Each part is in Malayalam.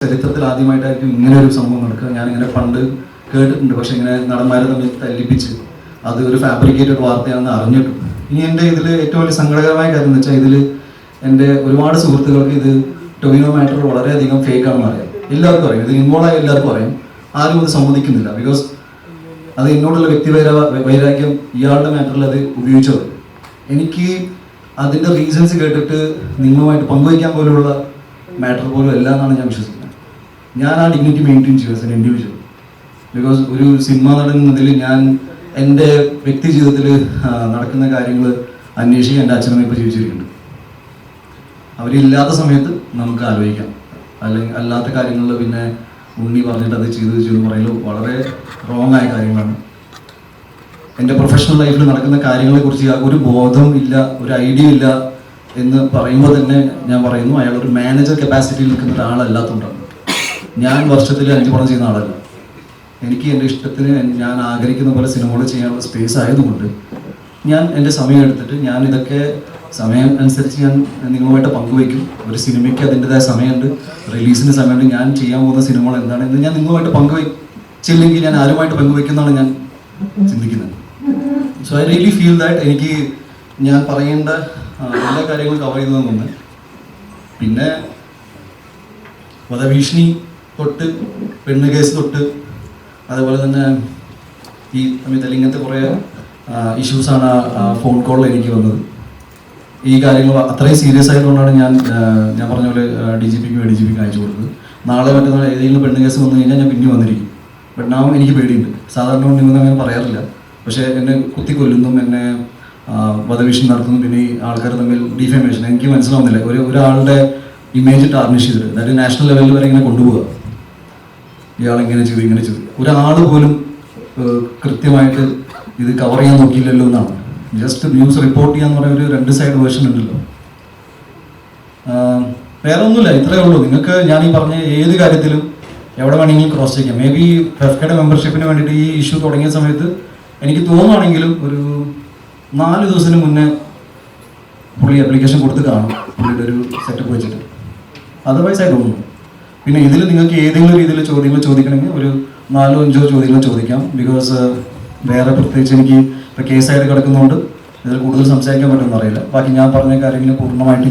ചരിത്രത്തിൽ ആദ്യമായിട്ടായിരിക്കും ഇങ്ങനെ ഒരു സംഭവം നടക്കുക. ഞാനിങ്ങനെ പണ്ട് കേട്ടിട്ടുണ്ട്, പക്ഷെ ഇങ്ങനെ നടന്മാരെ തമ്മിൽ തല്ലിപ്പിച്ച് അത് ഒരു ഫാബ്രിക്കേറ്റഡ് വാർത്തയാണെന്ന് അറിഞ്ഞിട്ടും. ഇനി എൻ്റെ ഇതിൽ ഏറ്റവും വലിയ സങ്കടകരമായ കാര്യം എന്ന് വെച്ചാൽ, ഇതിൽ എൻ്റെ ഒരുപാട് സുഹൃത്തുക്കൾക്ക് ഇത് ടൊവിനോ മാറ്റർ വളരെയധികം ഫേക്ക് ആണെന്ന് അറിയാം. എല്ലാവർക്കും അറിയാം, ഇത് ഇൻവോൾവ് ആയ എല്ലാവർക്കും അറിയാം. ആരും അത് സമ്മതിക്കുന്നില്ല. ബിക്കോസ് അത് എന്നോടുള്ള വൈരാഗ്യം ഇയാളുടെ മാറ്ററിൽ അത് ഉപയോഗിച്ചത്. എനിക്ക് അതിൻ്റെ റീസൺസ് കേട്ടിട്ട് നിങ്ങളുമായിട്ട് പങ്കുവയ്ക്കാൻ പോലുള്ള മാറ്റർ പോലും അല്ല എന്നാണ് ഞാൻ വിശ്വസിക്കുന്നത്. ഞാൻ ആ ഡിഗ്നിറ്റി മെയിൻറ്റെയിൻ ചെയ്യും ആസ് എൻ ഇൻഡിവിജ്വൽ. ബിക്കോസ് ഒരു സിനിമ നടന്നതിൽ ഞാൻ എൻ്റെ വ്യക്തി ജീവിതത്തിൽ നടക്കുന്ന കാര്യങ്ങൾ അന്വേഷിക്കാൻ എൻ്റെ അച്ഛനമ്മ ഇപ്പോൾ ജീവിച്ചിരിക്കുന്നുണ്ട്. അവരില്ലാത്ത സമയത്ത് നമുക്ക് ആലോചിക്കാം. അല്ലെങ്കിൽ അല്ലാത്ത കാര്യങ്ങളിൽ പിന്നെ ഉണ്ണി പറഞ്ഞിട്ട് അത് ചെയ്തു പറയുന്നത് വളരെ റോങ് ആയ കാര്യങ്ങളാണ്. എൻ്റെ പ്രൊഫഷണൽ ലൈഫിൽ നടക്കുന്ന കാര്യങ്ങളെക്കുറിച്ച് ഒരു ബോധവും ഇല്ല, ഒരു ഐഡിയ ഇല്ല എന്ന് പറയുമ്പോൾ തന്നെ ഞാൻ പറയുന്നു, അയാൾ ഒരു മാനേജർ കപ്പാസിറ്റിയിൽ നിൽക്കുന്ന ഒരാളല്ലാത്തതുകൊണ്ടാണ്. ഞാൻ വർഷത്തിൽ 5 പടം ചെയ്യുന്ന ആളല്ല. എനിക്ക് എൻ്റെ ഇഷ്ടത്തിന് ഞാൻ ആഗ്രഹിക്കുന്ന പോലെ സിനിമകൾ ചെയ്യാനുള്ള സ്പേസ് ആയതുകൊണ്ട് ഞാൻ എൻ്റെ സമയം എടുത്തിട്ട് ഞാൻ ഇതൊക്കെ സമയം അനുസരിച്ച് ഞാൻ നിങ്ങളുമായിട്ട് പങ്കുവയ്ക്കും. ഒരു സിനിമയ്ക്ക് അതിൻ്റെതായ സമയമുണ്ട്, റിലീസിന് സമയമുണ്ട്. ഞാൻ ചെയ്യാൻ പോകുന്ന സിനിമകൾ എന്താണെന്ന് ഞാൻ നിങ്ങളുമായിട്ട് പങ്കുവയ്ച്ചില്ലെങ്കിൽ ഞാൻ ആരുമായിട്ട് പങ്കുവയ്ക്കുന്നതാണ് ഞാൻ ചിന്തിക്കുന്നത്. So I really feel that എനിക്ക് ഞാൻ പറയേണ്ട എല്ലാ കാര്യങ്ങളും കവർ ചെയ്തതെന്ന്. പിന്നെ വധഭീഷണി തൊട്ട് പെണ്ണ് കേസ് തൊട്ട് അതുപോലെ തന്നെ ഈ സമയത്ത് ഇങ്ങനത്തെ കുറേ ഇഷ്യൂസാണ് ഫോൺ കോളിൽ എനിക്ക് വന്നത്. ഈ കാര്യങ്ങൾ അത്രയും സീരിയസ് ആയതുകൊണ്ടാണ് ഞാൻ പറഞ്ഞ പോലെ DGPക്ക് അയച്ചു കൊടുത്തത്. നാളെ മറ്റന്നാൾ ഏതെങ്കിലും പെണ്ണ് കേസ് വന്നു കഴിഞ്ഞാൽ ഞാൻ പിന്നെ വന്നിരിക്കും. ബട്ട് നാവും എനിക്ക് പേടിയുണ്ട്. സാധാരണ നിങ്ങളൊന്നും അങ്ങനെ പറയാറില്ല, പക്ഷേ എന്നെ കുത്തിക്കൊല്ലുന്നതും എന്നെ വധഭീഷണി നടത്തുന്നു, പിന്നെ ഈ ആൾക്കാർ തമ്മിൽ ഡിഫേമേഷൻ എനിക്ക് മനസ്സിലാവുന്നില്ല. ഒരാളുടെ ഇമേജ് ടാർണിഷ് ചെയ്തിട്ട് അതായത് നാഷണൽ ലെവലിൽ വരെ ഇങ്ങനെ കൊണ്ടുപോകുക. ഇയാളെങ്ങനെ ചെയ്തു ഒരാൾ പോലും കൃത്യമായിട്ട് ഇത് കവർ ചെയ്യാൻ നോക്കിയില്ലല്ലോ എന്നാണ്. ജസ്റ്റ് ന്യൂസ് റിപ്പോർട്ട് ചെയ്യാന്ന് പറയുന്ന ഒരു 2 സൈഡ് വേർഷൻ ഉണ്ടല്ലോ. വേറെ ഒന്നുമില്ല, ഇത്രയേ ഉള്ളൂ. നിങ്ങൾക്ക് ഞാൻ ഈ പറഞ്ഞ ഏത് കാര്യത്തിലും എവിടെ വേണമെങ്കിലും ക്രോസ് ചെയ്യാം. മേ ബി ഫെഫ്കയുടെ മെമ്പർഷിപ്പിന് വേണ്ടിയിട്ട് ഈ ഇഷ്യൂ തുടങ്ങിയ സമയത്ത് എനിക്ക് തോന്നുകയാണെങ്കിലും ഒരു 4 ദിവസത്തിന് മുന്നേ പുള്ളി ആപ്ലിക്കേഷൻ കൊടുത്ത് കാണും, പുള്ളിയുടെ ഒരു സെറ്റപ്പ് വെച്ചിട്ട്. അതർവൈസ് ആയി തോന്നുന്നു. പിന്നെ ഇതിൽ നിങ്ങൾക്ക് ഏതെങ്കിലും രീതിയിൽ ചോദ്യങ്ങൾ ചോദിക്കണമെങ്കിൽ ഒരു 4-5 ചോദ്യങ്ങൾ ചോദിക്കാം. ബിക്കോസ് വേറെ പ്രത്യേകിച്ച് എനിക്ക് ഇപ്പോൾ കേസായിട്ട് കിടക്കുന്നതുകൊണ്ട് ഇതിൽ കൂടുതൽ സംസാരിക്കാൻ പറ്റുമെന്ന് അറിയില്ല. ബാക്കി ഞാൻ പറഞ്ഞ കാര്യങ്ങൾ പൂർണ്ണമായിട്ട്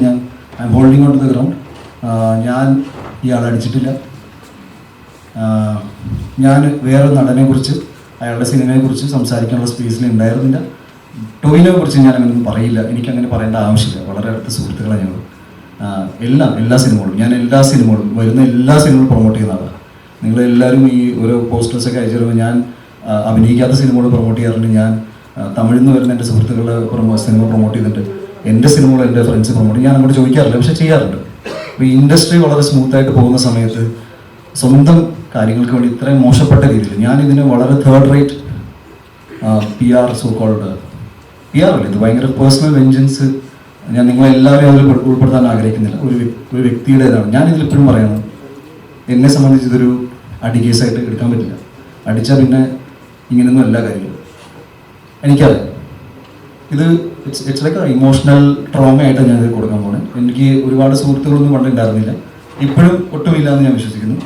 I am holding on to the ground. ഞാൻ ഇയാളെ അടിച്ചിട്ടില്ല. ഞാൻ വേറെ നടനെക്കുറിച്ച് അയാളുടെ സിനിമയെക്കുറിച്ച് സംസാരിക്കാനുള്ള സ്പേസിൽ ഉണ്ടായിരുന്നില്ല. ടൊവിനോയെ കുറിച്ച് ഞാൻ അങ്ങനെയൊന്നും പറയില്ല. എനിക്കങ്ങനെ പറയേണ്ട ആവശ്യമില്ല. വളരെ അടുത്ത സുഹൃത്തുക്കളാണ് ഞങ്ങൾ. എല്ലാ സിനിമകളും വരുന്ന എല്ലാ സിനിമകളും പ്രൊമോട്ട് ചെയ്യുന്ന ആളാണ്. നിങ്ങളെല്ലാവരും ഈ ഓരോ പോസ്റ്റേഴ്സൊക്കെ അയച്ചു തരുമ്പോൾ ഞാൻ അഭിനയിക്കാത്ത സിനിമകൾ പ്രൊമോട്ട് ചെയ്യാറുണ്ട്. ഞാൻ തമിഴിൽ നിന്ന് വരുന്ന എൻ്റെ സുഹൃത്തുക്കളുടെ സിനിമ പ്രൊമോട്ട് ചെയ്തിട്ടുണ്ട്. എൻ്റെ സിനിമകൾ എൻ്റെ ഫ്രണ്ട്സ് പ്രൊമോട്ട് ഞാൻ അങ്ങോട്ട് ചോദിക്കാറില്ല, പക്ഷെ ചെയ്യാറുണ്ട്. അപ്പോൾ ഈ ഇൻഡസ്ട്രി വളരെ സ്മൂത്തായിട്ട് പോകുന്ന സമയത്ത് സ്വന്തം കാര്യങ്ങൾക്ക് വേണ്ടി ഇത്രയും മോശപ്പെട്ട രീതിയിൽ ഞാനിതിനെ വളരെ third rate PR so called PR അല്ല, ഇത് ഭയങ്കര പേഴ്സണൽ വെഞ്ചൻസ് ഞാൻ നിങ്ങളെല്ലാവരും അതിൽ ഉൾപ്പെടുത്താൻ ആഗ്രഹിക്കുന്നില്ല. ഒരു വ്യക്തിയുടേതാണ്. ഞാനിതിലെപ്പോഴും പറയണം, എന്നെ സംബന്ധിച്ച് ഇതൊരു അടി കേസായിട്ട് എടുക്കാൻ പറ്റില്ല. അടിച്ചാൽ പിന്നെ ഇങ്ങനെയൊന്നും എല്ലാ കാര്യങ്ങളും എനിക്കറിയാം. ഇത് ഇറ്റ്സ് ലൈക്ക് ഇമോഷണൽ ട്രോമ ആയിട്ടാണ് ഞാനിത് കൊടുക്കാൻ പോണേ. എനിക്ക് ഒരുപാട് സുഹൃത്തുക്കളൊന്നും പണ്ടുണ്ടായിരുന്നില്ല, ഇപ്പോഴും ഒട്ടുമില്ല എന്ന് ഞാൻ വിശ്വസിക്കുന്നു.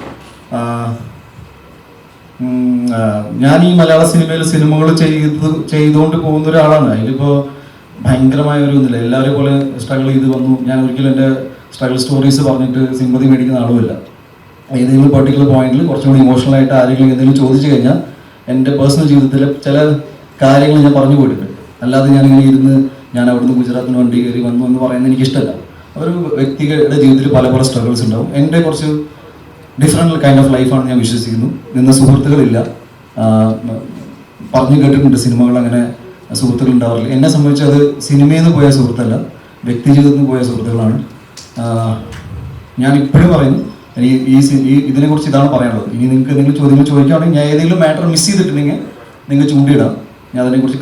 ഞാൻ ഈ മലയാള സിനിമകൾ ചെയ്തുകൊണ്ട് പോകുന്ന ഒരാളാണ്. അതിലിപ്പോൾ ഭയങ്കരമായ ഒരു ഒന്നുമില്ല. എല്ലാവരും പോലെ സ്ട്രഗിൾ ചെയ്ത് വന്നു. ഞാൻ ഒരിക്കലും എൻ്റെ സ്ട്രഗിൾ സ്റ്റോറീസ് പറഞ്ഞിട്ട് സിമ്പതി മേടിക്കുന്ന ആളുമില്ല. ഏതെങ്കിലും പെർട്ടിക്കുലർ പോയിന്റിൽ കുറച്ചും കൂടി ഇമോഷണലായിട്ട് ആരെങ്കിലും എന്തെങ്കിലും ചോദിച്ചു കഴിഞ്ഞാൽ എൻ്റെ പേഴ്സണൽ ജീവിതത്തിലെ ചില കാര്യങ്ങൾ ഞാൻ പറഞ്ഞു പോയിട്ടുണ്ട്. അല്ലാതെ ഞാനിങ്ങനെ ഇരുന്ന് ഞാൻ അവിടുന്ന് ഗുജറാത്തിന് വണ്ടി കയറി വന്നു എന്ന് പറയുന്നത് എനിക്കിഷ്ടമല്ല. ഒരു വ്യക്തിയുടെ ജീവിതത്തിൽ പല സ്ട്രഗിൾസ് ഉണ്ടാവും. എൻ്റെ കുറച്ച് ഡിഫറെൻറ്റ് കൈൻഡ് ഓഫ് ലൈഫാണ് ഞാൻ വിശ്വസിക്കുന്നു. നിന്ന് സുഹൃത്തുക്കളില്ല. പറഞ്ഞു കേട്ടിട്ടുണ്ട് സിനിമകൾ അങ്ങനെ സുഹൃത്തുക്കൾ ഉണ്ടാവാറില്ല. എന്നെ സംബന്ധിച്ച് അത് സിനിമയിൽ നിന്ന് പോയ സുഹൃത്തല്ല, വ്യക്തി ജീവിതത്തിൽ നിന്ന് പോയ സുഹൃത്തുക്കളാണ്. ഞാൻ ഇപ്പോഴും പറയുന്നു, ഈ ഇതിനെക്കുറിച്ച് ഇതാണ് പറയാനുള്ളത്. ഇനി നിങ്ങൾക്ക് എന്തെങ്കിലും ചോദ്യങ്ങൾ ചോദിക്കുകയാണെങ്കിൽ ഞാൻ ഏതെങ്കിലും മാറ്റർ മിസ് ചെയ്തിട്ടുണ്ടെങ്കിൽ നിങ്ങൾ ചൂണ്ടിയിടാം. ഞാൻ അതിനെക്കുറിച്ച്